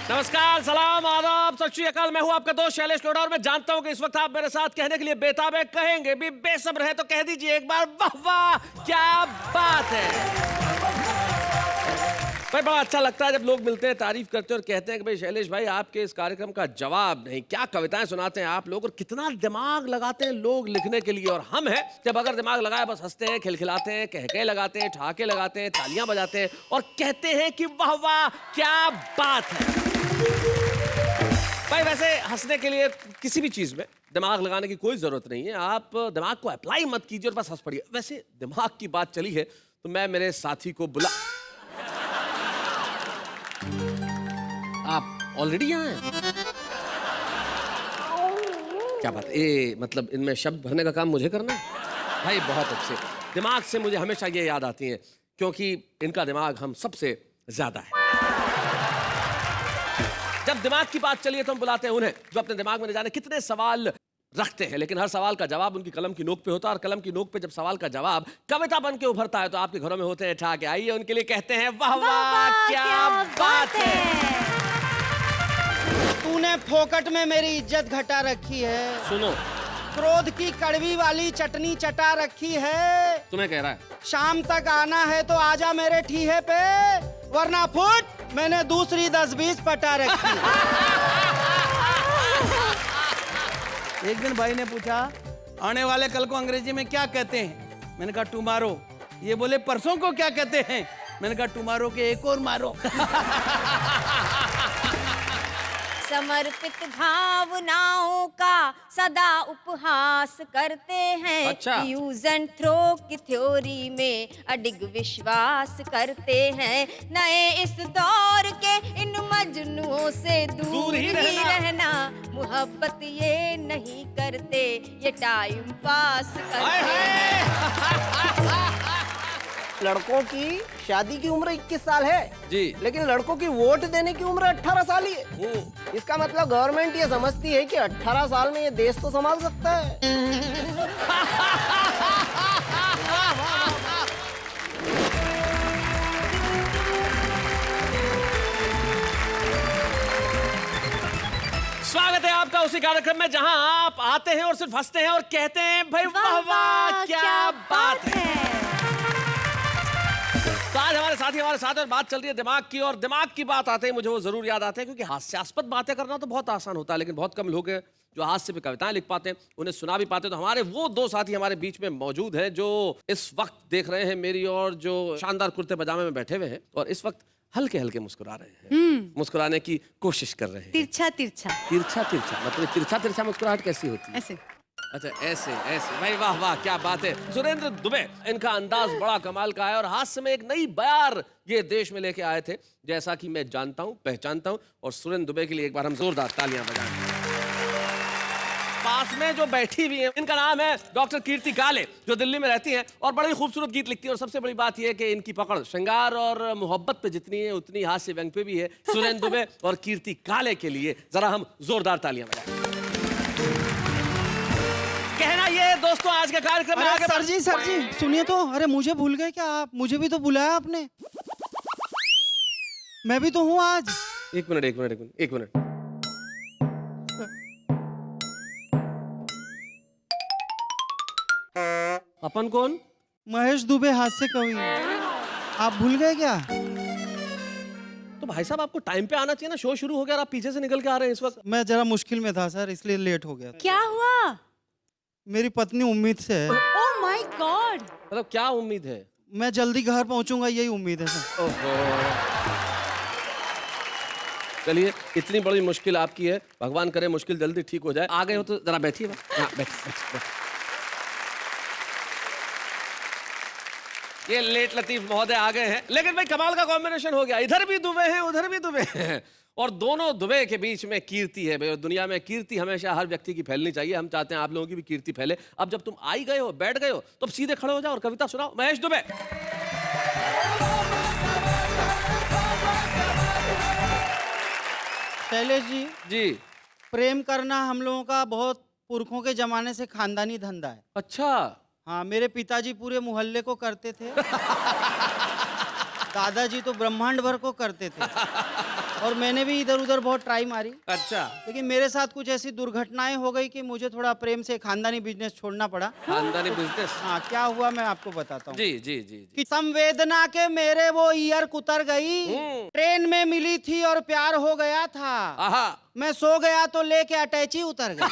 नमस्कार, सलाम, आदाब, सत श्री अकाल। मैं हूं आपका दोस्त शैलेश लोढ़ा और मैं जानता हूं कि इस वक्त आप मेरे साथ कहने के लिए बेताब है। कहेंगे भी, बेसब्र है तो कह दीजिए एक बार, वाह वाह क्या बात है। भाई बड़ा अच्छा लगता है जब लोग मिलते हैं, तारीफ करते हैं और कहते हैं कि भाई शैलेश भाई आपके इस कार्यक्रम का जवाब नहीं, क्या कविताएं सुनाते हैं आप लोग और कितना दिमाग लगाते हैं लोग लिखने के लिए। और हम हैं जब अगर दिमाग लगाए बस हंसते हैं, खिलखिलाते हैं, कहके लगाते हैं, ठहाके लगाते हैं, तालियां बजाते हैं और कहते हैं कि वाह वाह क्या बात है। भाई वैसे हंसने के लिए किसी भी चीज में दिमाग लगाने की कोई जरूरत नहीं है। आप दिमाग को अप्लाई मत कीजिए और बस हंस पड़िए। वैसे दिमाग की बात चली है तो मैं मेरे साथी को बुला। आप ऑलरेडी यहाँ हैं? क्या बात है, मतलब इनमें शब्द भरने का काम मुझे करना है? भाई बहुत अच्छे। दिमाग से मुझे हमेशा ये याद आती है क्योंकि इनका दिमाग हम सबसे ज्यादा है। जब दिमाग की बात चली है तो हम बुलाते हैं उन्हें जो अपने दिमाग में न जाने कितने सवाल रखते हैं, लेकिन हर सवाल का जवाब उनकी कलम की नोक पे होता है। और कलम की नोक पे जब सवाल का जवाब कविता बन के उभरता है तो आपके घरों में होते हैं ठहाके। आइए उनके लिए कहते हैं वाह वाह क्या बात है। तूने फोकट में मेरी इज्जत घटा रखी है। सुनो, क्रोध की कड़वी वाली चटनी चटा रखी है। तुम्हें कह रहा है शाम तक आना है तो आजा मेरे ठीहे पे, वरना फुट मैंने दूसरी 10-20 पटा रखी है। एक दिन भाई ने पूछा आने वाले कल को अंग्रेजी में क्या कहते हैं। मैंने कहा टुमारो। ये बोले परसों को क्या कहते हैं। मैंने कहा टुमारो के एक और मारो। समर्पित भावनाओं का सदा उपहास करते हैं। अच्छा। यूज एंड थ्रो की थ्योरी में अडिग विश्वास करते हैं। नए इस दौर के इन मजनुओं से दूर ही रहना। मोहब्बत ये नहीं करते, ये टाइम पास करते हैं। लड़कों की शादी की उम्र 21 साल है जी, लेकिन लड़कों की वोट देने की उम्र 18 साल ही है। इसका मतलब गवर्नमेंट ये समझती है कि 18 साल में ये देश तो संभाल सकता है। स्वागत है आपका उसी कार्यक्रम में जहां आप आते हैं और सिर्फ हंसते हैं और कहते हैं भाई वाह वाह क्या बात है। तो आज हमारे साथी हमारे साथ और बात चल रही है दिमाग की, और दिमाग की बात आते ही मुझे वो जरूर याद आते हैं क्योंकि हास्यास्पद बातें करना तो बहुत आसान होता है लेकिन बहुत कम लोग हैं जो हास्य पे कविताएं लिख पाते हैं, उन्हें सुना भी पाते हैं। तो हमारे वो दो साथी हमारे बीच में मौजूद हैं जो इस वक्त देख रहे हैं मेरी और जो शानदार कुर्ते पजामे में बैठे हुए हैं और इस वक्त हल्के हल्के मुस्कुरा रहे हैं, मुस्कुराने की कोशिश कर रहे हैं। तिरछा तिरछा तिरछा तिरछा मतलब तिरछा तिरछा मुस्कुराहट कैसी होती है? ऐसे। अच्छा ऐसे ऐसे, भाई वाह वाह क्या बात है। सुरेंद्र दुबे, इनका अंदाज बड़ा कमाल का है और हास्य में एक नई बयार ये देश में लेके आए थे जैसा कि मैं जानता हूं, पहचानता हूं। और सुरेंद्र दुबे के लिए एक बार हम जोरदार तालियां बजाएं। पास में जो बैठी हुई है इनका नाम है डॉक्टर कीर्ति काले, जो दिल्ली में रहती हैं और बड़ी खूबसूरत गीत लिखती है। और सबसे बड़ी बात यह है कि इनकी पकड़ श्रृंगार और मोहब्बत पे जितनी है उतनी हास्य व्यंग पे भी है। सुरेंद्र दुबे और कीर्ति काले के लिए जरा हम जोरदार तालियां बजाएं। कहना ये दोस्तों आज के कार्यक्रम में आगे सर जी सुनिए तो। अरे मुझे भूल गए क्या आप? मुझे भी तो बुलाया आपने। मैं भी तो हूँ आज। एक मिनट। अपन कौन? महेश दुबे हास्य कवि। आप भूल गए क्या? तो भाई साहब आपको टाइम पे आना चाहिए ना, शो शुरू हो गया और आप पीछे से निकल के आ रहे हैं इस वक्त। मैं जरा मुश्किल में था सर, इसलिए लेट हो गया। क्या हुआ? मेरी पत्नी उम्मीद से है। Oh my God. मतलब क्या उम्मीद है? मैं जल्दी घर पहुंचूंगा, यही उम्मीद है सर। ओहो, चलिए इतनी बड़ी मुश्किल आपकी है, भगवान करे मुश्किल जल्दी ठीक हो जाए। आ गए हो तो जरा बैठिए। हाँ बैठ। ये लेट लतीफ महोदय आ गए हैं, लेकिन भाई कमाल का कॉम्बिनेशन हो गया। इधर भी दुबे हैं उधर भी दुबे हैं और दोनों दुबे के बीच में कीर्ति है भाई। और दुनिया में कीर्ति हमेशा हर व्यक्ति की फैलनी चाहिए। हम चाहते हैं आप लोगों की भी कीर्ति फैले। अब जब तुम आई गए हो, बैठ गए हो, तो अब सीधे खड़े हो जाओ और कविता सुनाओ। महेश दुबे। शैलेश जी। प्रेम करना हम लोगों का बहुत पुरखों के जमाने से खानदानी धंधा है। अच्छा। हाँ, मेरे पिताजी पूरे मोहल्ले को करते थे। दादाजी तो ब्रह्मांड भर को करते थे। और मैंने भी इधर उधर बहुत ट्राई मारी, अच्छा, लेकिन मेरे साथ कुछ ऐसी दुर्घटनाएं हो गई कि मुझे थोड़ा प्रेम से खानदानी बिजनेस छोड़ना पड़ा। खानदानी बिजनेस। हाँ, क्या हुआ मैं आपको बताता हूँ। जी जी जी जी। कि संवेदना के मेरे वो ईयर कुतर गई, ट्रेन में मिली थी और प्यार हो गया था। आहा, मैं सो गया तो लेके अटैची उतर गई।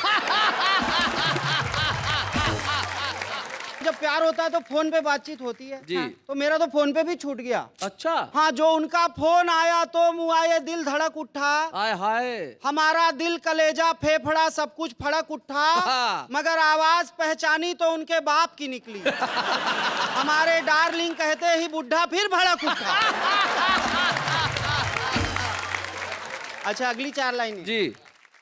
जब प्यार होता है तो फोन पे बातचीत होती है। जी। तो मेरा तो फोन पे भी छूट गया। अच्छा, हाँ, जो उनका फोन आया तो मुआ ये दिल धड़क उठा। आय हाय। हमारा दिल कलेजा फेफड़ा सब कुछ फड़क उठा। हाँ। मगर आवाज पहचानी तो उनके बाप की निकली। हमारे डार्लिंग कहते ही बुढ़ा फिर भड़क उठा। अच्छा, अगली 4 लाइन जी।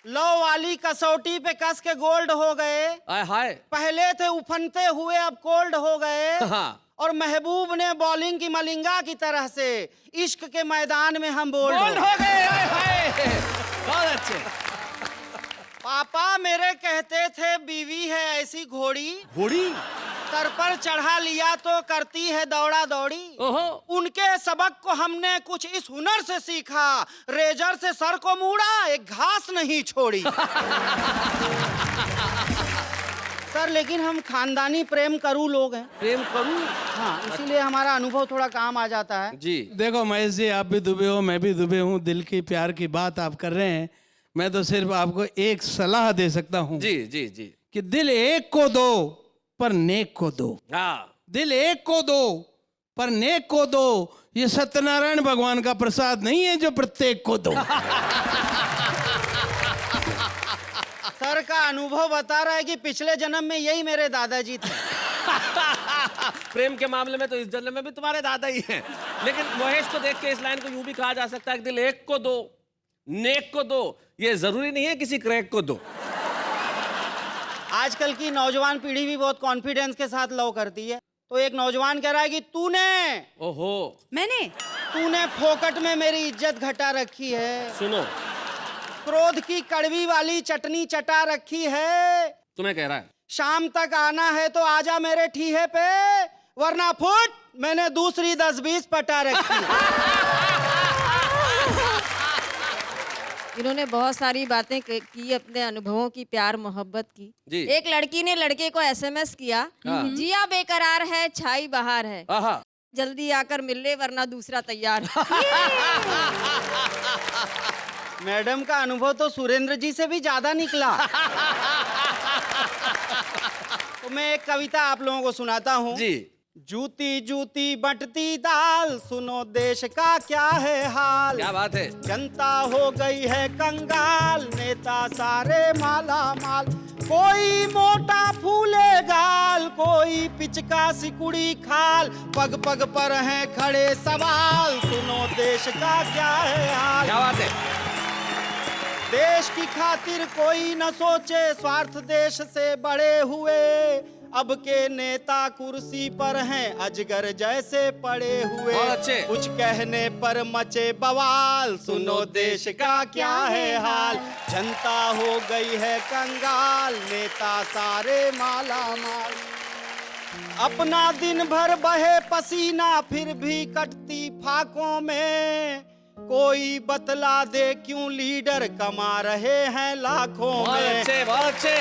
लो वाली कसौटी पे कस के गोल्ड हो गए। आय हाय। पहले थे उफनते हुए अब कोल्ड हो गए। हाँ। और महबूब ने बॉलिंग की मलिंगा की तरह से इश्क के मैदान में हम बोल्ड बोल्ड हो गए। आय हाय, बहुत अच्छे। पापा मेरे कहते थे बीवी है ऐसी घोड़ी, घोड़ी। सर पर चढ़ा लिया तो करती है दौड़ा दौड़ी। ओहो। उनके सबक को हमने कुछ इस हुनर से सीखा, रेजर से सर को मूड़ा एक घास नहीं छोड़ी। सर, लेकिन हम खानदानी प्रेम करू लोग हैं। प्रेम करूं। हाँ, इसीलिए हमारा अनुभव थोड़ा काम आ जाता है। जी। देखो महेश जी, आप भी दुबे हो, मैं भी दुबे हूँ। दिल की प्यार की बात आप कर रहे हैं। मैं तो सिर्फ आपको एक सलाह दे सकता हूँ जी जी जी। कि दिल एक को दो पर नेक को दो। हाँ। दिल एक को दो पर नेक को दो। ये सत्यनारायण भगवान का प्रसाद नहीं है जो प्रत्येक को दो। सर का अनुभव बता रहा है कि पिछले जन्म में यही मेरे दादाजी थे। प्रेम के मामले में तो इस जन्म में भी तुम्हारे दादा ही हैं। लेकिन महेश को देख के इस लाइन को यूं भी कहा जा सकता है कि दिल एक को दो, नेक को दो। ये जरूरी नहीं है किसी क्रैक को दो। आजकल की नौजवान पीढ़ी भी बहुत कॉन्फिडेंस के साथ लव करती है। तो एक नौजवान कह रहा है कि तूने फोकट में मेरी इज्जत घटा रखी है। सुनो, क्रोध की कड़वी वाली चटनी चटा रखी है। तुम्हें कह रहा है। शाम तक आना है तो आजा मेरे ठीहे पे, वरना फुट मैंने दूसरी 10-20 पटा रखी है। इन्होंने बहुत सारी बातें की, अपने अनुभवों की, प्यार मोहब्बत की। जी। एक लड़की ने लड़के को एसएमएस किया, जिया बेकरार है छाई बहार है, आहा। जल्दी आकर मिल ले वरना दूसरा तैयार। मैडम का अनुभव तो सुरेंद्र जी से भी ज्यादा निकला। तो मैं एक कविता आप लोगों को सुनाता हूँ। जी। जूती जूती बंटती दाल, सुनो देश का क्या है हाल। क्या बात है। जनता हो गई है कंगाल, नेता सारे माला माल। कोई मोटा फूले गाल, कोई पिचका सिकुड़ी खाल। पग पग पर हैं खड़े सवाल, सुनो देश का क्या है हाल। क्या बात है। देश की खातिर कोई न सोचे, स्वार्थ देश से बड़े हुए। अब के नेता कुर्सी पर हैं, अजगर जैसे पड़े हुए। बहुत अच्छे। कुछ कहने पर मचे बवाल, सुनो देश का क्या है हाल। जनता हो गई है कंगाल, नेता सारे माला माल। अपना दिन भर बहे पसीना, फिर भी कटती फाकों में। कोई बतला दे क्यों लीडर कमा रहे हैं लाखों बहुत में। अच्छे, बहुत अच्छे।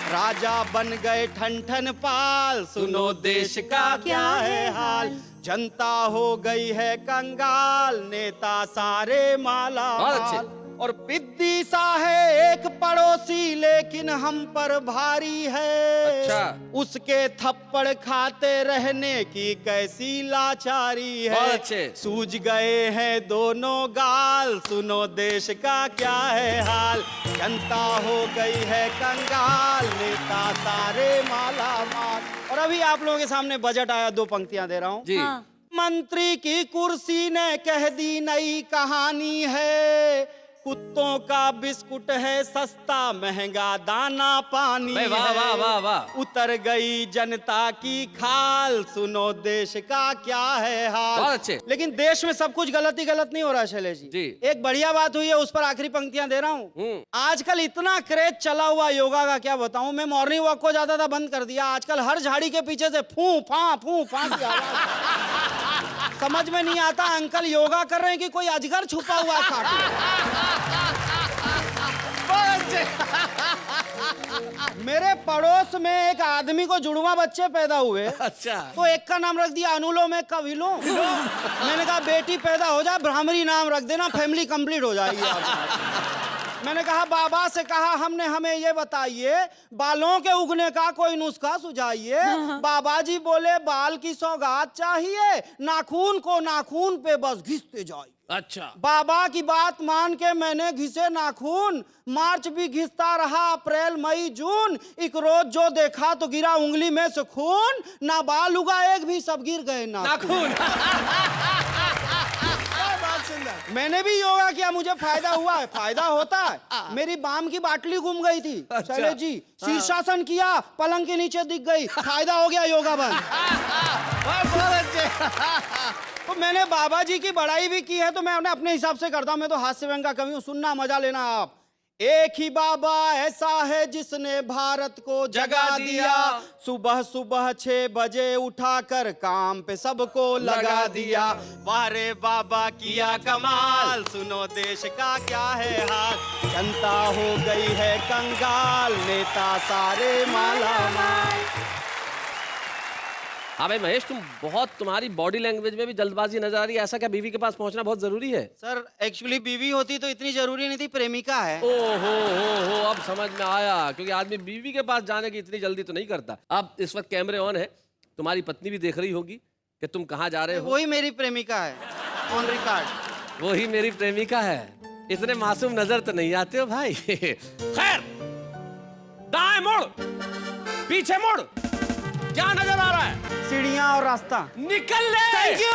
राजा बन गए ठन ठन पाल, सुनो देश का क्या है हाल। जनता हो गई है कंगाल, नेता सारे माला बहुत माल। अच्छे। और पिद्दी सा है एक पड़ोसी, लेकिन हम पर भारी है। अच्छा। उसके थप्पड़ खाते रहने की कैसी लाचारी है। बहुत अच्छे। सूझ गए हैं दोनों गाल, सुनो देश का क्या है हाल। जनता हो गई है कंगाल, नेता सारे माला माल। और अभी आप लोगों के सामने बजट आया, 2 पंक्तियां दे रहा हूं। जी। मंत्री की कुर्सी ने कह दी नई कहानी है। कुत्तों का बिस्कुट है सस्ता महंगा दाना पानी भाई वाह, है। वाह, वाह, वाह। उतर गई जनता की खाल, सुनो देश का क्या है हाल। बहुत अच्छे। लेकिन देश में सब कुछ गलत ही गलत नहीं हो रहा शैलेश जी। जी। एक बढ़िया बात हुई है, उस पर आखिरी पंक्तियां दे रहा हूँ। आजकल इतना क्रेज चला हुआ योगा का, क्या बताऊं। मैं मॉर्निंग वॉक को ज्यादा था बंद कर दिया। आजकल हर झाड़ी के पीछे से फू फा की आवाज। समझ में नहीं आता अंकल योगा कर रहे हैं कि कोई अजगर छुपा हुआ है खाट में। मेरे पड़ोस में एक आदमी को जुड़वा बच्चे पैदा हुए। अच्छा। तो एक का नाम रख दिया अनुलोम, एक का विलोम। मैंने कहा बेटी पैदा हो जाए भ्रामरी नाम रख देना, फैमिली कंप्लीट हो जाएगी। मैंने कहा बाबा से कहा हमने, हमें ये बताइए बालों के उगने का कोई नुस्खा सुझाइए। बाबा जी बोले बाल की सौगात चाहिए, नाखून को नाखून पे बस घिसते जाइए। अच्छा। बाबा की बात मान के मैंने घिसे नाखून, मार्च भी घिसता रहा, अप्रैल मई जून, एक रोज जो देखा तो गिरा उंगली में से खून, ना बाल उगा एक भी, सब गिर गए नाखून। मैंने भी योगा किया, मुझे फायदा हुआ है, फायदा होता है। मेरी बाम की बाटली घूम गई थी शैलेश जी, शीर्षासन किया पलंग के नीचे दिख गई, फायदा हो गया, योगा बंद। तो मैंने बाबा जी की बड़ाई भी की है, तो मैं उन्हें अपने हिसाब से करता हूं। मैं तो हास्य व्यंग का कवि हूं, सुनना मजा लेना आप। एक ही बाबा ऐसा है जिसने भारत को जगा दिया, सुबह सुबह 6 बजे उठाकर काम पे सबको लगा दिया। वाह रे बाबा किया कमाल, सुनो देश का क्या है हाल। जनता हो गई है कंगाल, नेता सारे माला माल। हाँ भाई महेश, तुम्हारी बॉडी लैंग्वेज में भी जल्दबाजी नजर आ रही है। ऐसा क्या बीवी के पास पहुंचना बहुत जरूरी है? सर एक्चुअली बीवी होती तो इतनी जरूरी नहीं थी, प्रेमिका है। ओ हो, अब समझ में आया, क्योंकि आदमी बीवी के पास जाने की इतनी जल्दी तो नहीं करता। अब इस वक्त कैमरे ऑन है, तुम्हारी पत्नी भी देख रही होगी कि तुम कहाँ जा रहे हो। वही मेरी प्रेमिका है, ऑन रिकॉर्ड। वही मेरी प्रेमिका है। इतने मासूम नजर तो नहीं आते हो भाई। खैर, दाएं मुड़, पीछे मुड़, क्या नजर आ रहा है? सीढ़ियां और रास्ता। निकल ले। Thank you.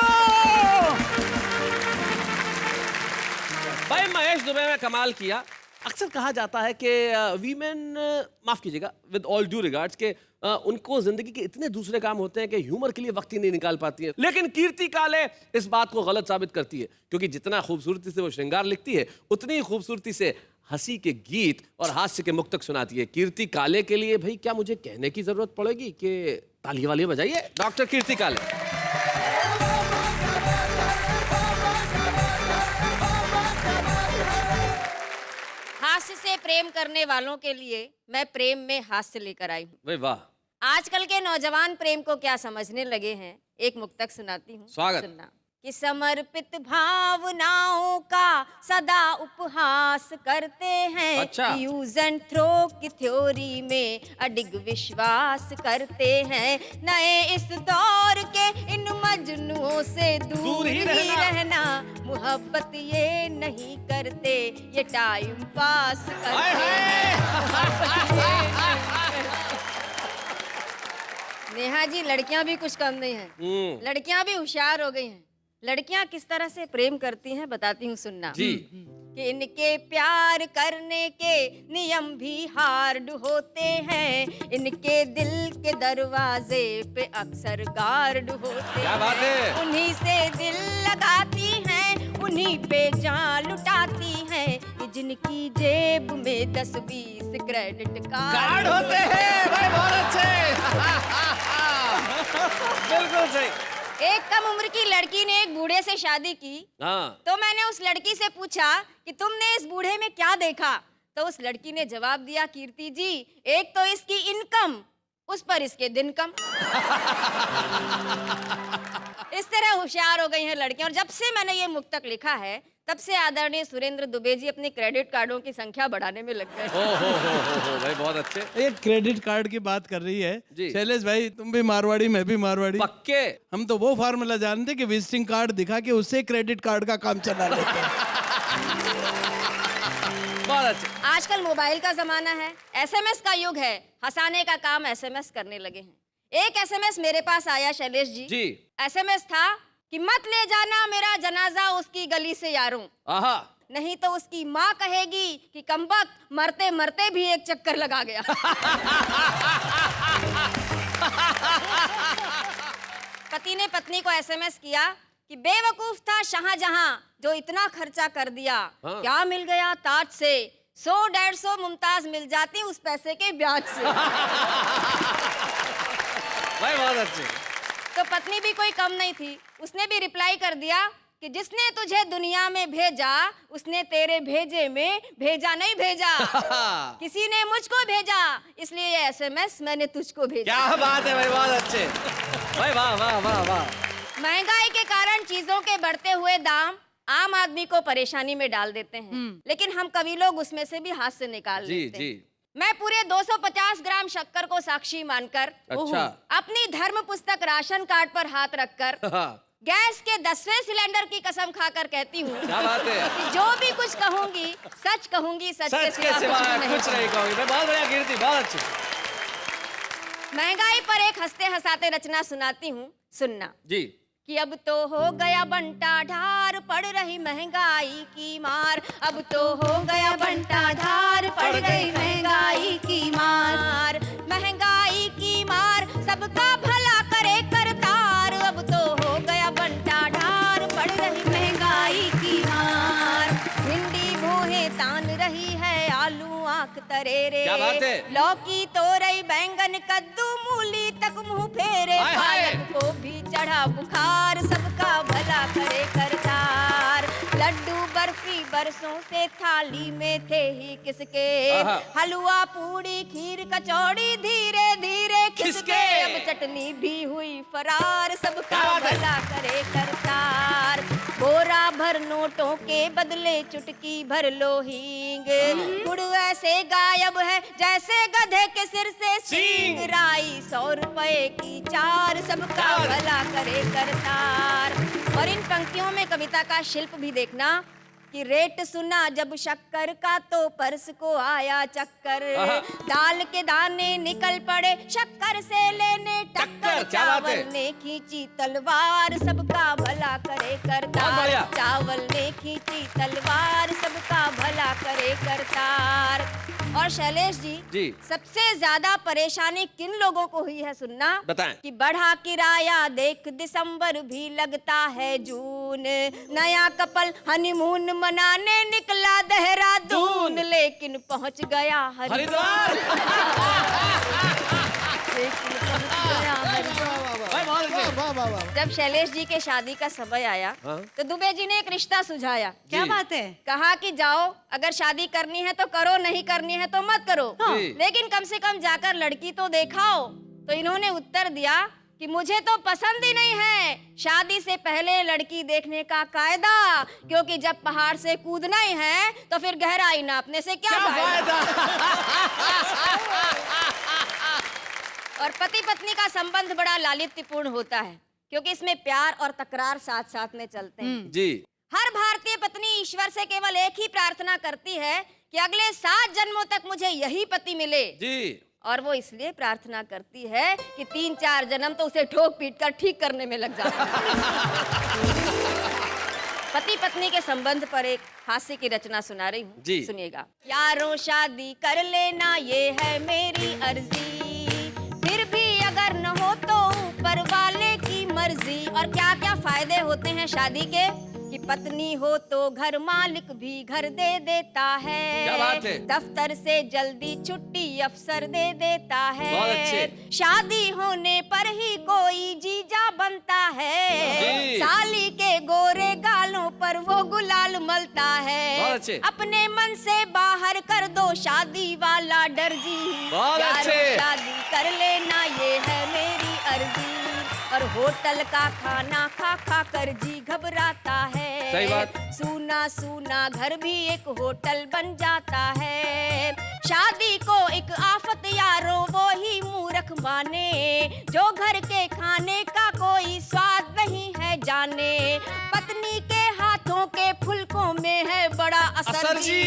भाई महेश दुबे में कमाल किया। अक्सर कहा जाता है कि वीमेन, माफ कीजिएगा, विद ऑल ड्यू रिगार्ड्स, के उनको जिंदगी के इतने दूसरे काम होते हैं कि ह्यूमर के लिए वक्त ही नहीं निकाल पाती है। लेकिन कीर्ति काले इस बात को गलत साबित करती है, क्योंकि जितना खूबसूरती से वो श्रृंगार लिखती है, उतनी ही खूबसूरती से हंसी के गीत और हास्य के मुक्तक सुनाती है। कीर्ति काले के लिए भाई क्या मुझे कहने की जरूरत पड़ेगी कि ताली वाली बजाइए डॉक्टर कीर्ति काले। हास्य से प्रेम करने वालों के लिए मैं प्रेम में हास्य लेकर आई हूँ। भाई वाह। आजकल के नौजवान प्रेम को क्या समझने लगे हैं, एक मुक्तक सुनाती हूँ, स्वागत। सुनना। कि समर्पित भावनाओं का सदा उपहास करते हैं। अच्छा। यूज एंड थ्रो की थ्योरी में अडिग विश्वास करते हैं। नए इस दौर के इन मजनुओं से दूर ही रहना, मोहब्बत ये नहीं करते, ये टाइम पास करते हैं। नेहा जी, लड़कियां भी कुछ कम नहीं है, लड़कियां भी होशियार हो गई हैं। लड़कियां किस तरह से प्रेम करती हैं बताती हूँ, सुनना। जी। कि इनके प्यार करने के नियम भी हार्ड होते हैं, इनके दिल के दरवाजे पे अक्सर गार्ड होते क्या बात है। हैं। उन्हीं से दिल लगाती हैं, उन्हीं पे जान लुटाती हैं, कि जिनकी जेब में 10-20 क्रेडिट कार्ड होते हैं। भाई बहुत अच्छे। बिल्कुल सही। एक कम उम्र की लड़की ने एक बूढ़े से शादी की। हाँ। तो मैंने उस लड़की से पूछा कि तुमने इस बूढ़े में क्या देखा? तो उस लड़की ने जवाब दिया, कीर्ति जी, एक तो इसकी इनकम, उस पर इसके दिन कम। इस तरह होशियार हो गई हैं लड़कियां। और जब से मैंने ये मुक्तक लिखा है, तब से आदरणीय सुरेंद्र दुबे जी अपने क्रेडिट कार्डों की संख्या बढ़ाने में लग गए। हो भाई बहुत अच्छे। ये क्रेडिट कार्ड की बात कर रही है जी। शैलेश भाई, तुम भी मारवाड़ी, मैं भी मारवाड़ी। पक्के। हम तो वो फार्मूला जानते कि विजिटिंग कार्ड दिखा के उससे क्रेडिट कार्ड का काम चला लेते हैं। बहुत अच्छे। आजकल मोबाइल का जमाना है, एसएमएस का युग है, हंसाने का काम एसएमएस करने लगे हैं। एक एसएमएस मेरे पास आया शैलेश जी। जी। एसएमएस था कि मत ले जाना मेरा जनाजा उसकी गली से यारों। आहा। नहीं तो उसकी माँ कहेगी कि कमबख्त मरते मरते भी एक चक्कर लगा गया। पति ने पत्नी को एसएमएस किया कि बेवकूफ था शाहजहां जो इतना खर्चा कर दिया। हाँ। क्या मिल गया ताज से, 100-150 मुमताज मिल जाती उस पैसे के ब्याज से। भाई बहुत अच्छे। तो पत्नी भी कोई कम नहीं थी, उसने भी रिप्लाई कर दिया कि जिसने तुझे दुनिया में भेजा उसने तेरे भेजे में भेजा नहीं भेजा। किसी ने मुझको भेजा इसलिए ये एसएमएस मैंने तुझको भेजा। क्या बात है भाई, बहुत अच्छे भाई, वाह वाह वाह वाह। महंगाई के कारण चीजों के बढ़ते हुए दाम आम आदमी को परेशानी में डाल देते हैं, लेकिन हम कवि लोग उसमें से भी हाथ से निकाल जी लेते हैं। जी। मैं पूरे 250 ग्राम शक्कर को साक्षी मानकर अच्छा। अपनी धर्म पुस्तक राशन कार्ड पर हाथ रखकर गैस के 10वें सिलेंडर की कसम खाकर कहती हूँ क्या बात है, कि जो भी कुछ कहूंगी सच कहूंगी, सच सच के सिवा कुछ नहीं कहूंगी। मैं बहुत बढ़िया कीर्ति, बहुत अच्छी। महंगाई पर एक हंसते हंसाते रचना सुनाती हूँ, सुनना जी। कि अब तो हो गया बंटा ढार, पड़ रही महंगाई की मार। अब तो हो गया बंटा ढार, पड़ रही महंगाई की मार। महंगाई की मार सबका भला करे करतार। अब तो हो गया बंटा ढार, पड़ रही महंगाई की मार। भिंडी भोहे तान रही है, आलू आंख तरेरे। क्या बात है? लौकी तोरई बैंगन कद्दू मूली तक मुंह फेरे। हाय हाय। पालक को भी चढ़ा बुखार, सबका भला करे करतार। लड्डू बर्फी बरसों से थाली में थे ही किसके। आहा। हलवा पूड़ी खीर कचौड़ी धीरे धीरे खिसके। खिसके। अब चटनी भी हुई फरार, सबका क्या बात है? भला करे करतार। बोरा भर नोटों के बदले चुटकी भर लो हींग। गुड़ ऐसे गायब है जैसे गधे के सिर से सींग। राई 100 रुपए की 4, सबका भला करे करतार। और इन पंक्तियों में कविता का शिल्प भी देखना कि रेट सुना जब शक्कर का तो पर्स को आया चक्कर। दाल के दाने निकल पड़े शक्कर से लेने टक्कर। क्या बात है? चावल ने खींची तलवार, सबका भला करे बहुत करतार। बढ़िया। चावल ने खींची तलवार, सबका भला करे करतार। और शैलेश जी, सबसे ज्यादा परेशानी किन लोगों को हुई है सुनना, बताएं। कि बढ़ा किराया देख दिसंबर भी लगता है जून। नया कपल हनीमून मनाने निकला देहरादून, लेकिन पहुंच गया हरिद्वार। लेकिन पहुंच गया हरिद्वार। भाई बहुत अच्छे। जब शैलेश जी के शादी का समय आया तो दुबे जी ने एक रिश्ता सुझाया। क्या बात है? कहा कि जाओ, अगर शादी करनी है तो करो, नहीं करनी है तो मत करो, लेकिन कम से कम जाकर लड़की तो देखाओ। तो इन्होंने उत्तर दिया कि मुझे तो पसंद ही नहीं है शादी से पहले लड़की देखने का कायदा, क्योंकि जब पहाड़ से कूदना ही है तो फिर गहराई नापने से क्या फायदा। और पति पत्नी का संबंध बड़ा लालित्यपूर्ण होता है, क्योंकि इसमें प्यार और तकरार साथ साथ में चलते हैं। जी। हर भारतीय पत्नी ईश्वर से केवल एक ही प्रार्थना करती है कि अगले 7 जन्मों तक मुझे यही पति मिले। जी। और वो इसलिए प्रार्थना करती है कि 3-4 जन्म तो उसे ठोक पीट कर ठीक करने में लग जाता है। पति पत्नी के संबंध पर एक हास्य की रचना सुना रही हूँ, सुनिएगा। यारों शादी कर लेना ये है मेरी अर्जी, फिर भी अगर न हो तो ऊपर वाले की मर्जी। और क्या क्या फायदे होते हैं शादी के, कि पत्नी हो तो घर मालिक भी घर दे देता है। क्या बात है? दफ्तर से जल्दी छुट्टी अफसर दे देता है। बहुत अच्छे। शादी होने पर ही कोई जीजा बनता है। साली के गोरे गालों पर वो गुलाल मलता है। बहुत अच्छे। अपने मन से बाहर कर दो शादी वाला डर जी। बहुत अच्छे। शादी कर लेना ये है मेरी अर्जी, और होटल का खाना खा खा कर जी घबराता है। सही बात। सूना सूना घर भी एक होटल बन जाता है। शादी को एक आफत यारो वो ही मूर्ख माने, जो घर के खाने का कोई स्वाद नहीं है जाने। पत्नी के हाथों के फुलकों में है बड़ा असर जी।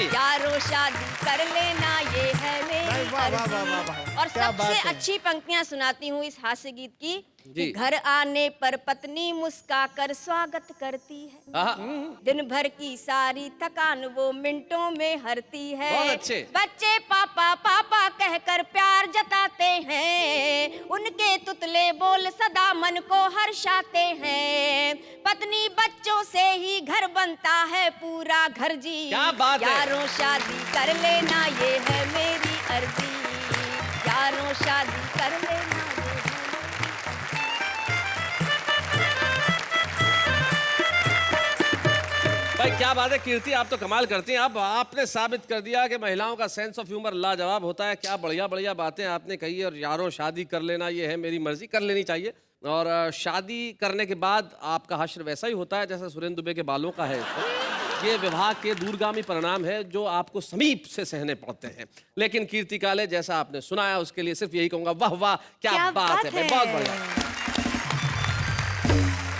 यारो शादी कर लेना ये है मेरी अर्जी, और क्या बात सबसे है। अच्छी पंक्तियां सुनाती हूँ इस हास्य गीत की जी। कि घर आने पर पत्नी मुस्काकर स्वागत करती है, आहा, दिन भर की सारी थकान वो मिनटों में हरती है। बहुत अच्छे। बच्चे पापा पापा कहकर प्यार जताते हैं, उनके तुतले बोल सदा मन को हर्षाते हैं। पत्नी बच्चों से ही घर बनता है पूरा घर जी, क्या बात है। यारों शादी कर लेना ये है मेरी अर्जी, यारों शादी कर लेना ये है। भाई क्या बात है कीर्ति, आप तो कमाल करती हैं। अब आपने साबित कर दिया कि महिलाओं का सेंस ऑफ ह्यूमर लाजवाब होता है। क्या बढ़िया बढ़िया बातें आपने कही। और यारों शादी कर लेना ये है मेरी मर्जी, कर लेनी चाहिए। और शादी करने के बाद आपका हश्र वैसा ही होता है जैसा सुरेंद्र दुबे के बालों का है। ये विवाह के दूरगामी परिणाम है जो आपको समीप से सहने पड़ते हैं। लेकिन कीर्ति काले जैसा आपने सुनाया उसके लिए सिर्फ यही कहूंगा, वाह वाह क्या बात है भाई, बहुत बढ़िया।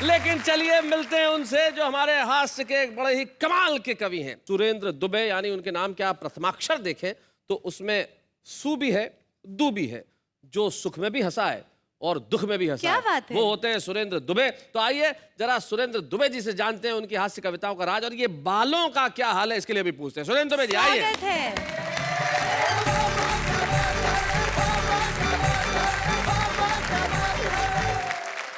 लेकिन चलिए मिलते हैं उनसे जो हमारे हास्य के एक बड़े ही कमाल के कवि हैं, सुरेंद्र दुबे। यानी उनके नाम के आप प्रथमाक्षर देखें तो उसमें सु भी है, दू भी है, जो सुख में भी हंसा है और दुख में भी हंसा क्या है, बात है? वो होते हैं सुरेंद्र दुबे। तो आइए जरा सुरेंद्र दुबे जी से जानते हैं उनकी हास्य कविताओं का राज, और ये बालों का क्या हाल है इसके लिए भी पूछते हैं। सुरेंद्र दुबे जी आइए। स्वागत है।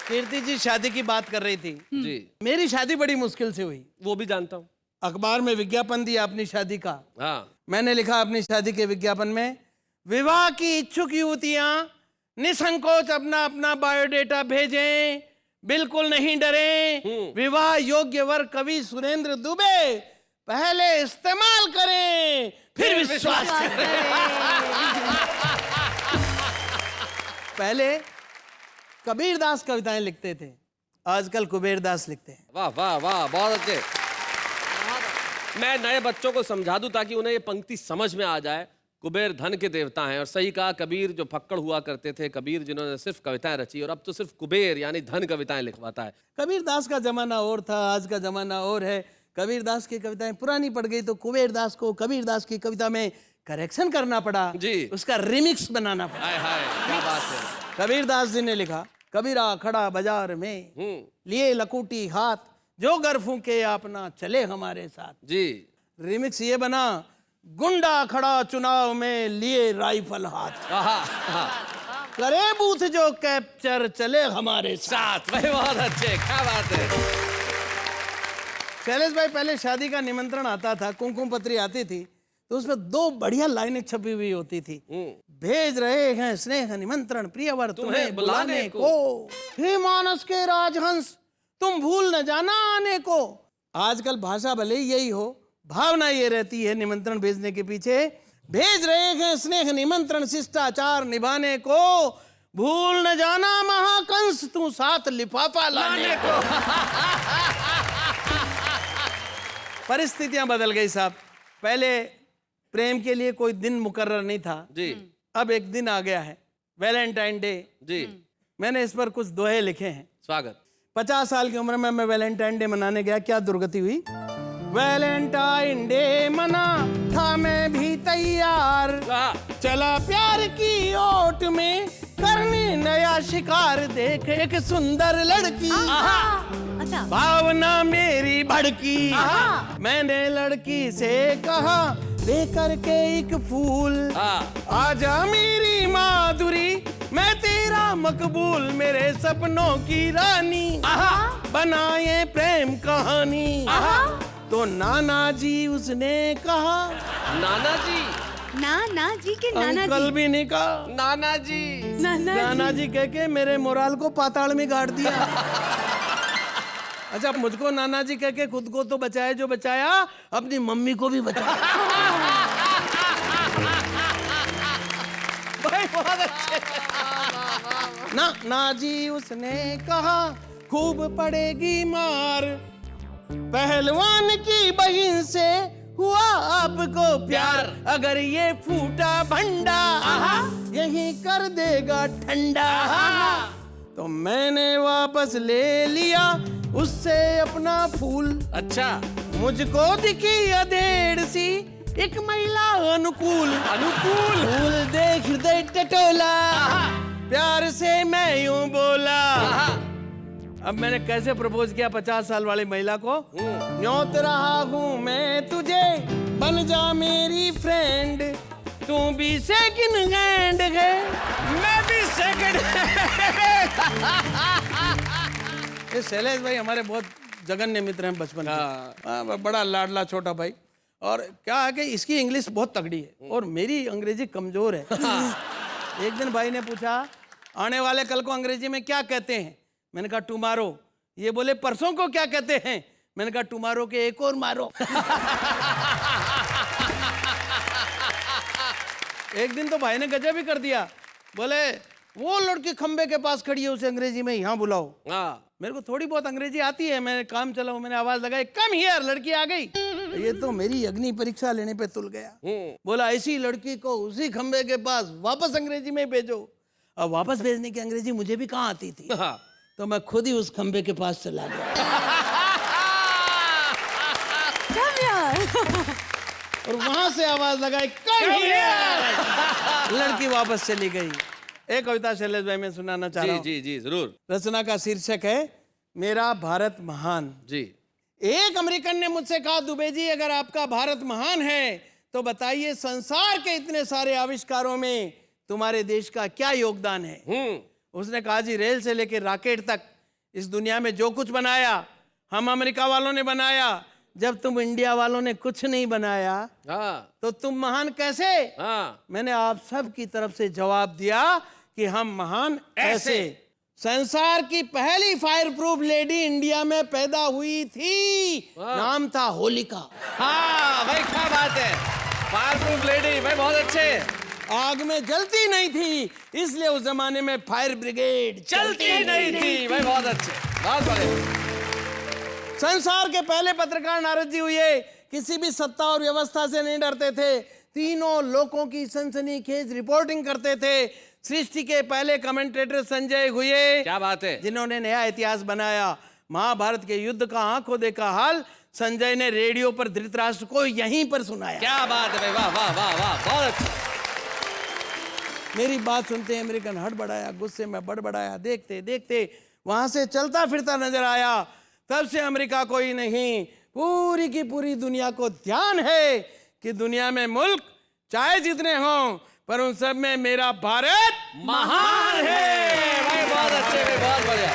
कीर्ति जी शादी की बात कर रही थी। जी मेरी शादी बड़ी मुश्किल से हुई। वो भी जानता हूँ। अखबार में विज्ञापन दिया अपनी शादी का। हाँ मैंने लिखा अपनी शादी के विज्ञापन में, विवाह की इच्छुक युवतियां निसंकोच अपना अपना बायोडेटा भेजें, बिल्कुल नहीं डरें। विवाह योग्य वर कवि सुरेंद्र दुबे पहले इस्तेमाल करें फिर विश्वास करें। पहले कबीरदास कविताएं लिखते थे, आजकल कुबेरदास लिखते हैं। वाह वाह वाह, बहुत अच्छे। मैं नए बच्चों को समझा दूं ताकि उन्हें ये पंक्ति समझ में आ जाए। कुबेर धन के देवता हैं, और सही कहा, कबीर जो फक्कड़ हुआ करते थे, कबीर जिन्होंने सिर्फ कविताएं रची, और अब तो सिर्फ कुबेर यानी धन कविताएं लिखवाता है। कबीरदास का जमाना और था, आज का जमाना और है। कबीरदास की कविताएं पुरानी पड़ गई तो कुबेरदास को कबीरदास की कविता में करेक्शन करना पड़ा जी। उसका रिमिक्स बनाना पड़ा। हाय हाय क्या बात है। कबीरदास जी ने लिखा, कबीरा खड़ा बाजार में लिए लकूटी हाथ, जो गर फूके अपना चले हमारे साथ। जी रिमिक्स ये बना, गुंडा खड़ा चुनाव में लिए राइफल हाथ, आहा, आहा। करे बूथ जो कैप्चर चले हमारे साथ। साथ भाई बहुत अच्छे, क्या बात है। शैलेश भाई, पहले शादी का निमंत्रण आता था, कुमकुम पत्री आती थी, तो उसमें दो बढ़िया लाइनें छपी हुई होती थी। भेज रहे हैं स्नेह निमंत्रण प्रियवर तुम्हें बुलाने को, हे मानस के राजहंस तुम भूल न जाना आने को। आजकल भाषा भले ही यही हो, भावना ये रहती है निमंत्रण भेजने के पीछे, भेज रहे हैं स्नेह निमंत्रण शिष्टाचार निभाने को, भूल न जाना महाकंस तू साथ लिफाफा लाने को। परिस्थितियां बदल गई साहब। पहले प्रेम के लिए कोई दिन मुकर्रर नहीं था जी अब एक दिन आ गया है, वैलेंटाइन डे। जी मैंने इस पर कुछ दोहे लिखे हैं। स्वागत। 50 साल की उम्र में मैं वैलेंटाइन डे मनाने गया, क्या दुर्गति हुई। वैलेंटाइन डे मना था मैं भी तैयार, चला प्यार की ओट में करने नया शिकार, देख एक सुंदर लड़की, अच्छा, भावना मेरी भड़की, मैंने लड़की से कहा लेकर के एक फूल, आजा मेरी माधुरी मैं तेरा मकबूल, मेरे सपनों की रानी बनाए प्रेम कहानी। तो नाना जी उसने कहा, नाना जी, नाना जी के नाना अंकल जी, भी नहीं कहा, नाना जी, नाना जी कह के मेरे मोराल को पाताल में गाड़ दिया। अच्छा, मुझको नाना जी कह के खुद को तो बचाया जो बचाया, अपनी मम्मी को भी बचाया। भाई बहुत अच्छे। ना जी उसने कहा खूब पड़ेगी मार, पहलवान की बहन से हुआ आपको प्यार, अगर ये फूटा भंडा यही कर देगा ठंडा। तो मैंने वापस ले लिया उससे अपना फूल, अच्छा, मुझको दिखी अधेड़ सी एक महिला अनुकूल अनुकूल फूल देख हृदय टटोला, प्यार से मैं यूं बोला। अब मैंने कैसे प्रपोज किया 50 साल वाली महिला को? न्योत रहा हूं मैं तुझे, बन जा मेरी फ्रेंड, तू भी सेकंड हैंड है, मैं भी सेकंड। ये शैलेश भाई हमारे बहुत जघन्य मित्र हैं बचपन के। बड़ा लाडला छोटा भाई। और क्या है कि इसकी इंग्लिश बहुत तगड़ी है और मेरी अंग्रेजी कमजोर है। एक दिन भाई ने पूछा आने वाले कल को अंग्रेजी में क्या कहते हैं? मैंने कहा टुमारो। ये बोले परसों को क्या कहते हैं? मैंने कहा टुमारो के एक और मारो। एक दिन तो भाई ने गजब ही कर दिया, बोले वो लड़की खंबे के पास खड़ी है उसे अंग्रेजी में यहाँ बुलाओ। मेरे को थोड़ी बहुत अंग्रेजी आती है, मैंने काम चला, मैंने आवाज लगाई कम हियर, लड़की आ गई। ये तो मेरी अग्नि परीक्षा लेने पे तुल गया। बोला ऐसी लड़की को उसी खंबे के पास वापस अंग्रेजी में भेजो। अब वापस भेजने की अंग्रेजी मुझे भी कहाँ आती थी, तो मैं खुद ही उस खंबे के पास चला गया। और वहां से आवाज लगाई कम हियर, लड़की वापस चली गई। एक कविता शैलेश भाई मैं सुनाना चाह रहा हूँ। जी जी जरूर। रचना का शीर्षक है मेरा भारत महान। जी। एक अमेरिकन ने मुझसे कहा दुबे जी अगर आपका भारत महान है तो बताइए संसार के इतने सारे आविष्कारों में तुम्हारे देश का क्या योगदान है? उसने कहा जी रेल से लेकर रॉकेट तक इस दुनिया में जो कुछ बनाया हम अमेरिका वालों ने बनाया। जब तुम इंडिया वालों ने कुछ नहीं बनाया तो तुम महान कैसे? मैंने आप सब की तरफ से जवाब दिया कि हम महान ऐसे। संसार की पहली फायर प्रूफ लेडी इंडिया में पैदा हुई थी, नाम था होलिका। हाँ भाई क्या बात है, फायर प्रूफ लेडी भाई बहुत अच्छे। आग में जलती नहीं थी इसलिए उस जमाने में फायर ब्रिगेड चलती नहीं थी भाई, बहुत अच्छे, बहुत बड़े। संसार के पहले पत्रकार नारद जी हुए, किसी भी सत्ता और व्यवस्था से नहीं डरते थे, तीनों लोगों की सनसनीखेज रिपोर्टिंग करते थे। सृष्टि के पहले कमेंटेटर संजय हुए, क्या बात है, जिन्होंने नया इतिहास बनाया। महाभारत के युद्ध का आंखों देखा हाल संजय ने रेडियो पर धृतराष्ट्र को यहीं पर सुनाया। क्या बात है भाई, वाह वाह वाह वाह, बहुत अच्छा। मेरी बात सुनते अमेरिकन हड़बड़ाया, गुस्से में बड़बड़ाया, देखते देखते वहां से चलता फिरता नजर आया। तब से अमेरिका को ही नहीं पूरी की पूरी दुनिया को ध्यान है कि दुनिया में मुल्क चाहे जितने हों पर उन सब में मेरा भारत महान है भाई, बहुत अच्छे भाई, बहुत बढ़िया,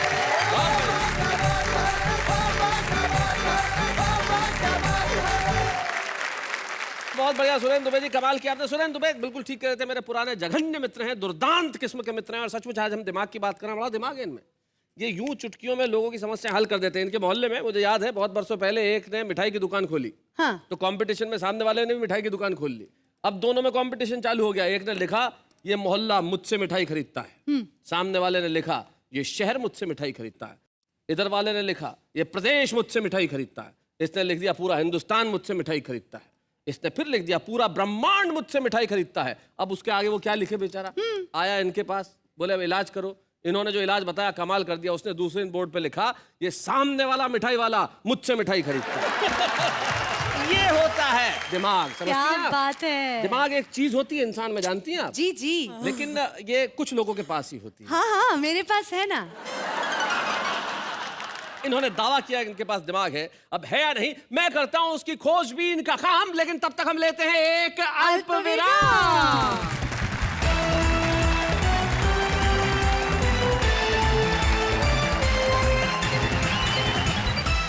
बहुत बढ़िया। सुरेंद्र दुबे जी कमाल किया आपने। सुरेंद्र दुबे बिल्कुल ठीक कह रहे थे, मेरे पुराने जघन्य मित्र हैं, दुर्दांत किस्म के मित्र हैं। और सचमुच आज हम दिमाग की बात करें, बड़ा दिमाग है इनमें, ये यूं चुटकियों में लोगों की समस्या हल कर देते हैं। इनके मोहल्ले में मुझे याद है बहुत बरसों पहले एक ने मिठाई की दुकान खोली। तो कंपटीशन में सामने वाले ने भी मिठाई की दुकान खोल ली। अब दोनों में कंपटीशन चालू हो गया। एक ने लिखा ये मोहल्ला मुझसे मिठाई खरीदता है, सामने वाले ने लिखा ये शहर मुझसे मिठाई खरीदता है, इधर वाले ने लिखा ये प्रदेश मुझसे मिठाई खरीदता है, इसने लिख दिया पूरा हिंदुस्तान मुझसे मिठाई खरीदता है, इसने फिर लिख दिया पूरा ब्रह्मांड मुझसे मिठाई खरीदता है। अब उसके आगे वो क्या लिखे बेचारा? आया इनके पास, बोले अब इलाज करो। इन्होंने जो इलाज बताया कमाल कर दिया, उसने दूसरे बोर्ड पे लिखा ये सामने वाला मिठाई वाला मुझसे मिठाई खरीदता है। ये होता है दिमाग, समझती हैं आप? क्या बात है। दिमाग एक चीज होती है इंसान में, जानती हैं आप? जी जी। लेकिन ये कुछ लोगों के पास ही होती है। हाँ हाँ मेरे पास है ना। इन्होंने दावा किया कि इनके पास दिमाग है, अब है या नहीं मैं करता हूं उसकी खोजबीन का काम, लेकिन तब तक हम लेते हैं एक अल्प विराम।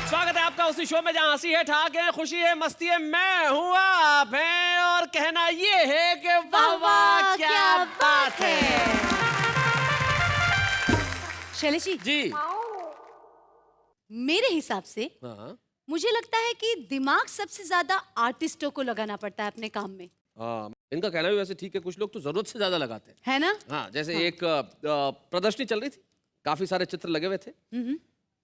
स्वागत है आपका उसी शो में जहां हंसी है, ठाक है, खुशी है, मस्ती है, मैं हूं आप हैं, और कहना ये है कि वाह वाह क्या बात है। शैलेश जी मेरे हिसाब से हाँ मुझे लगता है कि दिमाग सबसे ज्यादा आर्टिस्टों को लगाना पड़ता है अपने काम में। हाँ, इनका कहना भी वैसे ठीक है, कुछ लोग तो जरूरत से ज्यादा लगाते हैं, है ना? हाँ जैसे एक प्रदर्शनी चल रही थी, काफी सारे चित्र लगे हुए थे,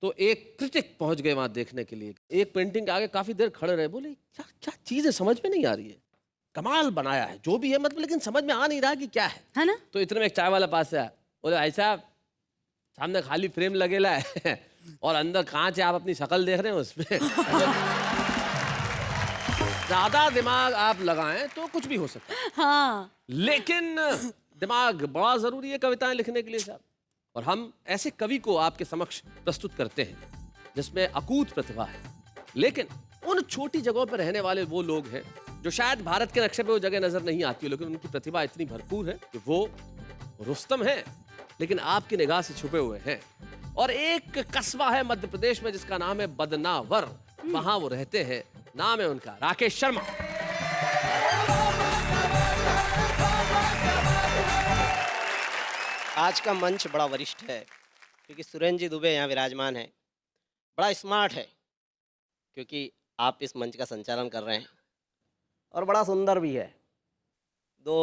तो एक क्रिटिक पहुंच गए वहां देखने के लिए, एक पेंटिंग के आगे काफी देर खड़े रहे, बोले क्या क्या चीज है समझ में नहीं आ रही है, कमाल बनाया है जो भी है मतलब, लेकिन समझ में आ नहीं रहा कि क्या है ना? तो इतने में एक चाय वाला पास से आया, बोले भाई साहब सामने खाली फ्रेम लगेला है और अंदर कांच है, आप अपनी शक्ल देख रहे हैं उसमें। ज्यादा दिमाग आप लगाएं तो कुछ भी हो सकता है, हाँ लेकिन दिमाग बड़ा जरूरी है कविताएं लिखने के लिए साहब। और हम ऐसे कवि को आपके समक्ष प्रस्तुत करते हैं जिसमें अकूत प्रतिभा है, लेकिन उन छोटी जगहों पर रहने वाले वो लोग हैं जो शायद भारत के नक्शे पे वो जगह नजर नहीं आती हो, लेकिन उनकी प्रतिभा इतनी भरपूर है कि वो रुस्तम है लेकिन आपकी निगाह से छुपे हुए हैं। और एक कस्बा है मध्य प्रदेश में जिसका नाम है बदनावर, वहां वो रहते हैं। नाम है उनका राकेश शर्मा। आज का मंच बड़ा वरिष्ठ है क्योंकि सुरेंद्र जी दुबे यहाँ विराजमान है। बड़ा स्मार्ट है क्योंकि आप इस मंच का संचालन कर रहे हैं, और बड़ा सुंदर भी है। दो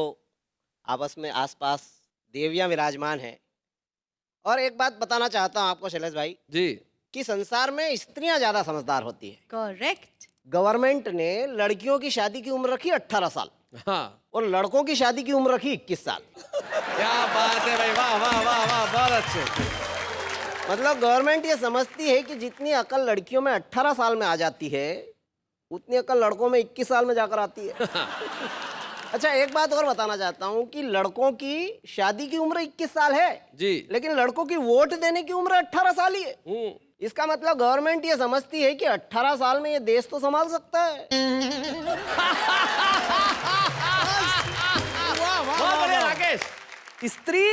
आपस में आसपास देवियाँ विराजमान हैं। और एक बात बताना चाहता हूँ आपको शैलेश भाई जी, कि संसार में स्त्रियाँ ज़्यादा समझदार होती है। करेक्ट। गवर्नमेंट ने लड़कियों की शादी की उम्र रखी 18 साल हाँ और लड़कों की शादी की उम्र रखी 21 साल। क्या बात है भाई, वाह वाह वाह वाह, बहुत अच्छे। मतलब गवर्नमेंट ये समझती है कि जितनी अकल लड़कियों में 18 साल में आ जाती है उतनी अकल लड़कों में 21 साल में जाकर आती है। अच्छा, एक बात और बताना चाहता हूँ कि लड़कों की शादी की उम्र 21 साल है जी। लेकिन लड़कों की वोट देने की उम्र 18 साल ही है। इसका मतलब गवर्नमेंट ये समझती है कि 18 साल में ये देश तो संभाल सकता है। बहुत बढ़िया राकेश। स्त्री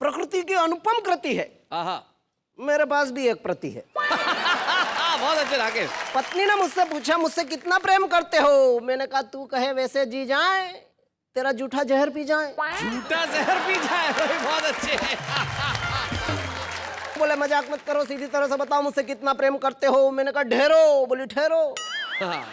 प्रकृति की अनुपम कृति है। आहा, मेरे पास भी एक प्रति है। बहुत अच्छे राकेश। पत्नी ने मुझसे पूछा, मुझसे कितना प्रेम करते हो? मैंने कहा तू कहे वैसे जी जाए, तेरा जूठा जहर पी जाए। झूठा जहर पी जाए, बहुत अच्छे। बोले मजाक मत करो, सीधी तरह से बताओ मुझसे कितना प्रेम करते हो? मैंने कहा ढेरो। बोली ठहरो। हाँ।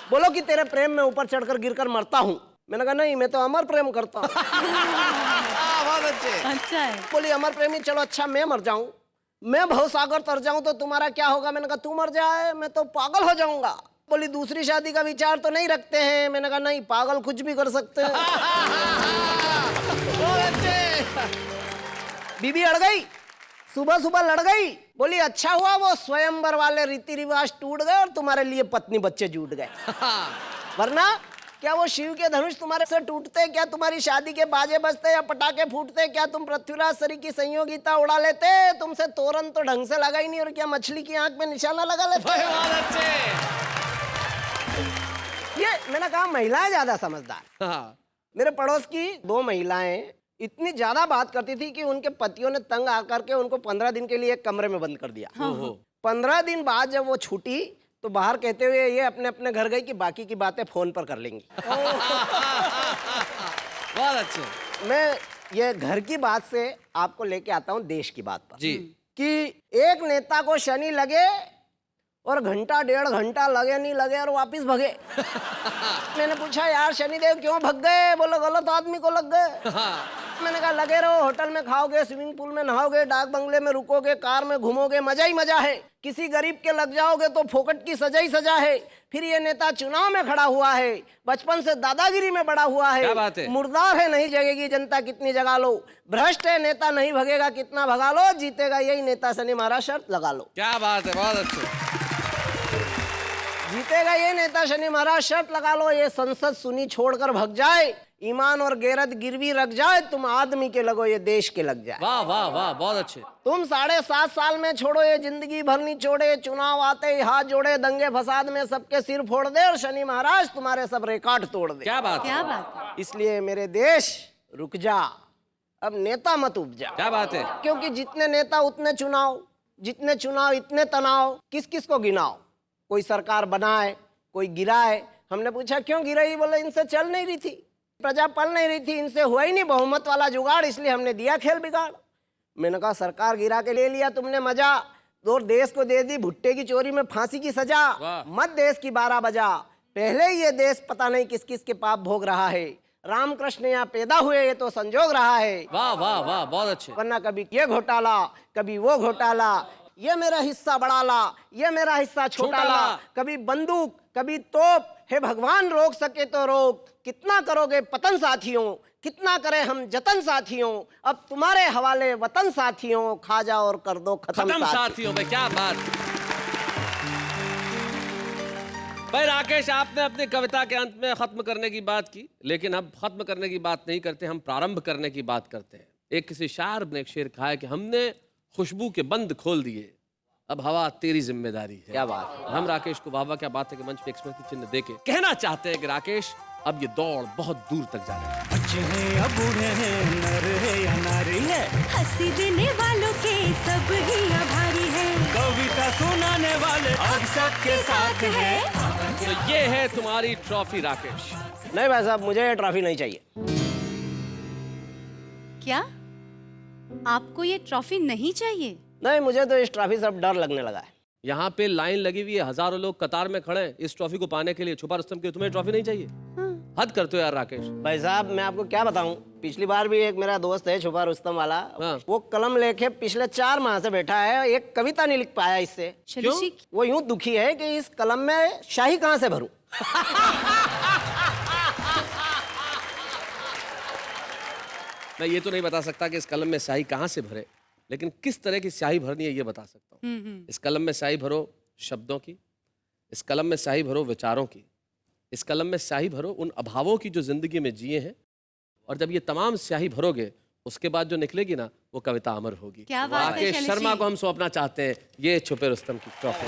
बोलो कि तेरे प्रेम में ऊपर चढ़कर गिरकर मरता हूँ। मैंने कहा नहीं, मैं तो अमर प्रेम करता हूँ। बहुत अच्छे। अच्छा है। बोली अमर प्रेमी, चलो अच्छा मैं मर जाऊं, मैं भवसागर तर जाऊं तो तुम्हारा क्या होगा? मैंने कहा तू मर जाए, मैं तो पागल हो जाऊंगा। बोली दूसरी शादी का विचार तो नहीं रखते हैं? मैंने कहा नहीं, पागल कुछ भी कर सकते हैं। बहुत अच्छे। बीबी अड़ गई, सुबह सुबह लड़ गई। बोली अच्छा हुआ वो स्वयंवर वाले रीति रिवाज टूट गए और तुम्हारे लिए पत्नी बच्चे जुट गए, वरना क्या वो शिव के धनुष तुम्हारे से टूटते? क्या तुम्हारी शादी के बाजे बजते या पटाखे फूटते? क्या तुम पृथ्वीराज सरी की संयोगिता उड़ा लेते? तुमसे तोरण तो ढंग से लगा ही नहीं, और क्या मछली की आंख में निशाना लगा लेते? बहुत अच्छे। ये मैंने कहा महिलाएं ज्यादा समझदार। हाँ। मेरे पड़ोस की 2 महिलाएं इतनी ज्यादा बात करती थी कि उनके पतियों ने तंग आकर के उनको 15 दिन के लिए एक कमरे में बंद कर दिया। 15 दिन बाद जब वो छूटी तो बाहर कहते हुए ये अपने अपने घर गई कि बाकी की बातें फोन पर कर लेंगी। बहुत अच्छे। मैं ये घर की बात से आपको लेके आता हूँ देश की बात पर जी। कि एक नेता को शनि लगे और घंटा 1.5 घंटा लगे नहीं लगे और वापिस भगे। मैंने पूछा यार शनिदेव क्यों भग गए? बोलो गलत आदमी को लग गए। मैंने कहा लगे रहो, होटल में खाओगे, स्विमिंग पूल में नहाओगे, डाक बंगले में रुकोगे, कार में घूमोगे, मजा ही मजा है। किसी गरीब के लग जाओगे तो फोकट की सजा ही सजा है। फिर ये नेता चुनाव में खड़ा हुआ है, बचपन से दादागिरी में बड़ा हुआ क्या बात है? है, मुर्दार है, नहीं जगेगी जनता कितनी जगा लो, भ्रष्ट है नेता नहीं भगेगा कितना भगा लो, जीतेगा यही नेता शनि महाराज शर्त लगा लो। क्या बात है, बहुत अच्छे। जीतेगा ये नेता शनि महाराज शर्त लगा लो। ये संसद सुनी छोड़कर भग जाए, ईमान और गैरत गिरवी रख जाए, तुम आदमी के लगो ये देश के लग जाए। वाह वाह वाह, बहुत अच्छे। तुम 7.5 साल में छोड़ो ये जिंदगी भर नहीं छोड़े, चुनाव आते ही हाथ जोड़े, दंगे फसाद में सबके सिर फोड़ दे और शनि महाराज तुम्हारे सब रिकॉर्ड तोड़ दे। क्या बात है, क्या बात है। इसलिए मेरे देश रुक जा, अब नेता मत उपजा। क्या बात है। क्योंकि जितने नेता उतने चुनाव, जितने चुनाव इतने तनाव, किस किस को गिनाओ? कोई सरकार बनाए, कोई गिराए। हमने पूछा क्यों गिराई? बोले इनसे चल नहीं रही थी, प्रजा पल नहीं रही थी, इनसे हुआ ही नहीं बहुमत वाला जुगाड़, इसलिए हमने दिया खेल बिगाड़। मैंने कहा सरकार गिरा के ले लिया तुमने मजा, और देश को दे दी भुट्टे की चोरी में फांसी की सजा। मत देश की 12 बजा, पहले ही ये देश पता नहीं किस किस के पाप भोग रहा है। रामकृष्ण यहाँ पैदा हुए ये तो संजोग रहा है। वाह वाह वाह, बहुत अच्छे। वरना कभी ये घोटाला, कभी वो घोटाला, ये मेरा हिस्सा बड़ा ला, ये मेरा हिस्सा छोटा ला, कभी बंदूक कभी तोप। हे भगवान रोक सके तो रोक, कितना करोगे पतन साथियों, कितना करें हम जतन साथियों, अब तुम्हारे हवाले वतन साथियों, खा जाओ और कर दो खत्म साथियों में। क्या बात। भाई राकेश, आपने अपनी कविता के अंत में खत्म करने की बात की, लेकिन अब खत्म करने की बात नहीं करते, हम प्रारंभ करने की बात करते हैं। एक किसी शायर ने एक शेर कहा है कि हमने खुशबू के बंद खोल दिए, अब हवा तेरी जिम्मेदारी है। क्या बात है। हम राकेश को वाह वाह क्या बात है कि मंच पे एक स्मृति चिन्ह देके कहना चाहते हैं कि राकेश, अब ये दौड़ बहुत दूर तक जा रही है। बच्चे हैं या बूढ़े हैं, नर है या नारी है, हंसी देने वालों के सब ही आभारी है, कविता सुनाने वाले अब सबके साथ है। तो ये है तुम्हारी ट्रॉफी राकेश। नहीं भाई साहब, मुझे ये ट्रॉफी नहीं चाहिए। क्या आपको ये ट्रॉफी नहीं चाहिए? नहीं, मुझे तो इस ट्रॉफी से अब डर लगने लगा है। यहाँ पे लाइन लगी हुई है, हजारों लोग कतार में खड़े हैं इस ट्रॉफी को पाने के लिए। छुपा रुस्तम की तुम्हें ट्रॉफी नहीं चाहिए? हद करते हो यार राकेश। भाई साहब, मैं आपको क्या बताऊं, पिछली बार भी एक मेरा दोस्त है छुपा रुस्तम वाला, हाँ। वो कलम लेके पिछले 4 माह से बैठा है, एक कविता नहीं लिख पाया इससे। चलो जी, वो यूं दुखी है कि इस कलम में शाही कहाँ से भरूं। मैं ये तो नहीं बता सकता कि इस कलम में स्याही कहाँ से भरे, लेकिन किस तरह की स्याही भरनी है ये बता सकता हूँ। इस कलम में स्याही भरो शब्दों की, इस कलम में स्याही भरो विचारों की, इस कलम में स्याही भरो उन अभावों की जो जिंदगी में जिए हैं, और जब ये तमाम स्याही भरोगे उसके बाद जो निकलेगी ना वो कविता अमर होगी। क्या बात है राकेश शैलेश शर्मा जी। को हम सौंपना चाहते हैं ये छुपे रुस्तम की ट्रॉफी।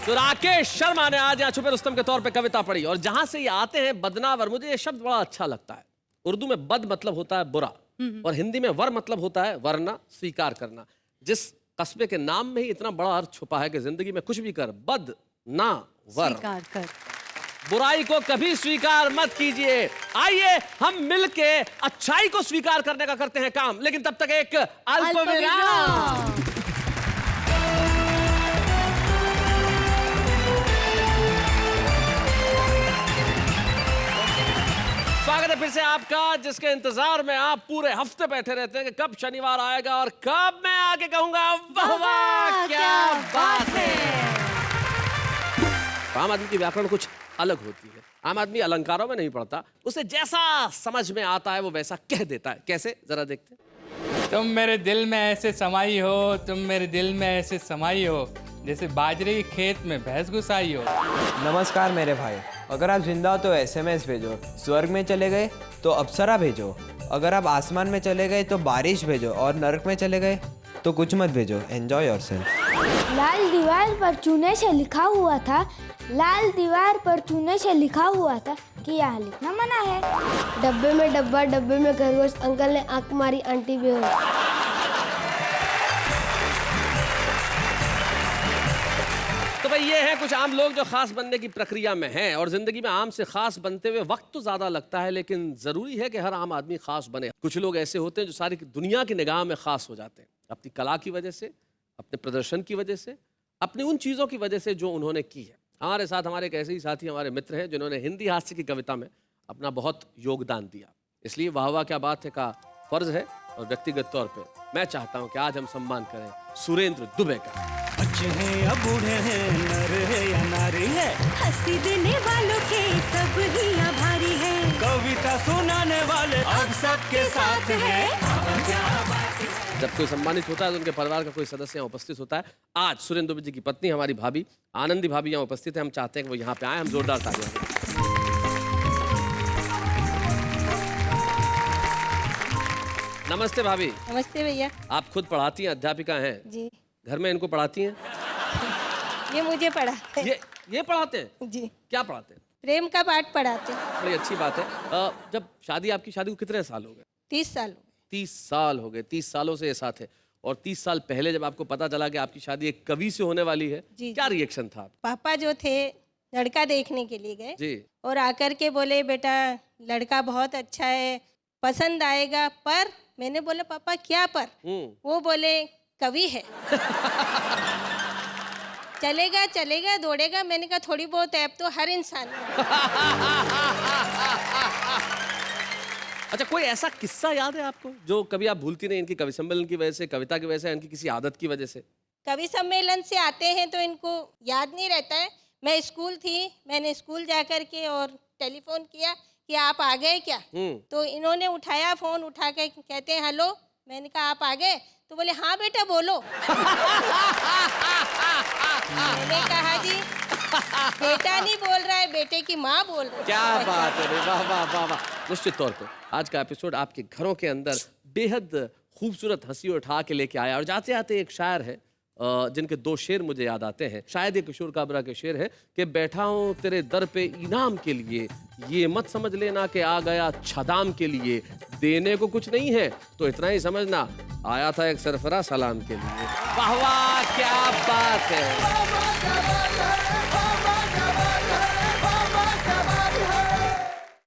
तो राकेश शर्मा ने आज यहाँ छुपे रुस्तम के तौर पे कविता पढ़ी, और जहां से ये आते हैं बदनावर, मुझे ये शब्द बड़ा अच्छा लगता है। उर्दू में बद मतलब होता है बुरा, और हिंदी में वर मतलब होता है वरना, स्वीकार करना। जिस कस्बे के नाम में ही इतना बड़ा अर्थ छुपा है कि जिंदगी में कुछ भी कर, बद ना वर, स्वीकार कर। बुराई को कभी स्वीकार मत कीजिए। आइए हम मिलके अच्छाई को स्वीकार करने का करते हैं काम, लेकिन तब तक एक अल्पविराम। स्वागत है फिर से आपका, जिसके इंतजार में आप पूरे हफ्ते बैठे रहते हैं कि कब शनिवार आएगा और कब मैं आके कहूंगा वाह वाह क्या बात है। आम आदमी की व्याकरण कुछ अलग होती है। आम आदमी अलंकारों में नहीं पढ़ता, उसे जैसा समझ में आता है वो वैसा कह देता है। कैसे, जरा देखते हैं। तुम मेरे दिल में ऐसे समाई हो, तुम मेरे दिल में ऐसे समाई हो, जैसे बाजरे के खेत में भैंस घुसाई हो। नमस्कार मेरे भाई, अगर आप जिंदा हो तो एसएमएस भेजो, स्वर्ग में चले गए तो अप्सरा भेजो, अगर आप आसमान में चले गए तो बारिश भेजो, और नरक में चले गए तो कुछ मत भेजो। Enjoy yourself. लाल दीवार पर चूने से लिखा हुआ था, लाल दीवार पर चूने से लिखा हुआ था कि यहाँ लिखना मना है। डब्बे में डब्बा, डब्बे में खरगोश, अंकल ने आंख मारी, आंटी बेहोश। तो भाई ये है कुछ आम लोग जो खास बनने की प्रक्रिया में हैं, और जिंदगी में आम से खास बनते हुए वक्त तो ज्यादा लगता है, लेकिन जरूरी है कि हर आम आदमी खास बने। कुछ लोग ऐसे होते हैं जो सारी दुनिया की निगाह में खास हो जाते हैं, अपनी कला की वजह से, अपने प्रदर्शन की वजह से, अपनी उन चीज़ों की वजह से जो उन्होंने की है। हमारे साथ हमारे एक ऐसे ही साथी, हमारे मित्र हैं जिन्होंने हिंदी हास्य की कविता में अपना बहुत योगदान दिया। इसलिए वाह वाह क्या बात है का फर्ज है, और व्यक्तिगत तौर पे मैं चाहता हूं कि आज हम सम्मान करें सुरेंद्र दुबे का। बच्चे हैं या बूढ़े हैं, नर है या नारी है, हंसी देने वालों के सब ही आभारी है, कविता सुनाने वाले अब सबके साथ है। जब कोई सम्मानित होता है तो उनके परिवार का कोई सदस्य यहाँ उपस्थित होता है। आज सुरेंद्र दुबे जी की पत्नी हमारी भाभी आनंदी भाभी यहाँ उपस्थित है। हम चाहते हैं कि वो यहाँ पे आए, हम जोरदार तालियां दें। नमस्ते भाभी। नमस्ते भैया आप खुद पढ़ाती हैं, अध्यापिका हैं, जी। घर में इनको पढ़ाती हैं? ये मुझे पढ़ाते हैं। ये पढ़ाते हैं? जी। क्या पढ़ाते हैं? प्रेम का पाठ पढ़ाते हैं। बड़ी अच्छी बात है। जब आपकी शादी को कितने साल हो गए? 30 साल हो गए। 30 साल हो गए। 30 सालों से ये साथ है, और 30 साल पहले जब आपको पता चला कि आपकी शादी एक कवि से होने वाली है, जी, क्या रिएक्शन था? पापा जो थे लड़का देखने के लिए गए, जी। और आकर के बोले बेटा लड़का बहुत अच्छा है, पसंद आएगा, पर मैंने बोला पापा क्या पर? वो बोले कवि है। चलेगा चलेगा दौड़ेगा। मैंने कहा थोड़ी बहुत ऐप तो हर इंसान में। अच्छा, कोई ऐसा किस्सा याद है आपको जो कभी आप भूलती नहीं? इनकी कवि सम्मेलन की वजह से, कविता की वजह से, इनकी किसी आदत की वजह से? कवि सम्मेलन से आते हैं तो इनको याद नहीं रहता है। मैं स्कूल थी, मैंने स्कूल जा कर के और टेलीफोन किया कि आप आ गए क्या? तो इन्होंने उठाया, फोन उठा के कहते हैं हेलो, मैंने कहा आप आ गए? तो बोले हाँ बेटा बोलो। मैंने कहा जी बेटा नहीं बोल रहा है, बेटे की माँ बोल रही है। क्या बात है रे, वाह वाह वाह वाह। निश्चित तौर पे आज का एपिसोड आपके घरों के अंदर बेहद खूबसूरत हंसी उठा के लेके आया। और जाते आते एक शायर है जिनके दो शेर मुझे याद आते हैं। शायद ये किशोर काबरा के शेर है कि बैठा हूँ तेरे दर पे इनाम के लिए, ये मत समझ लेना कि आ गया छदाम के लिए, देने को कुछ नहीं है तो इतना ही समझना आया था एक सरफरा सलाम के लिए। वाह वाह क्या बात है।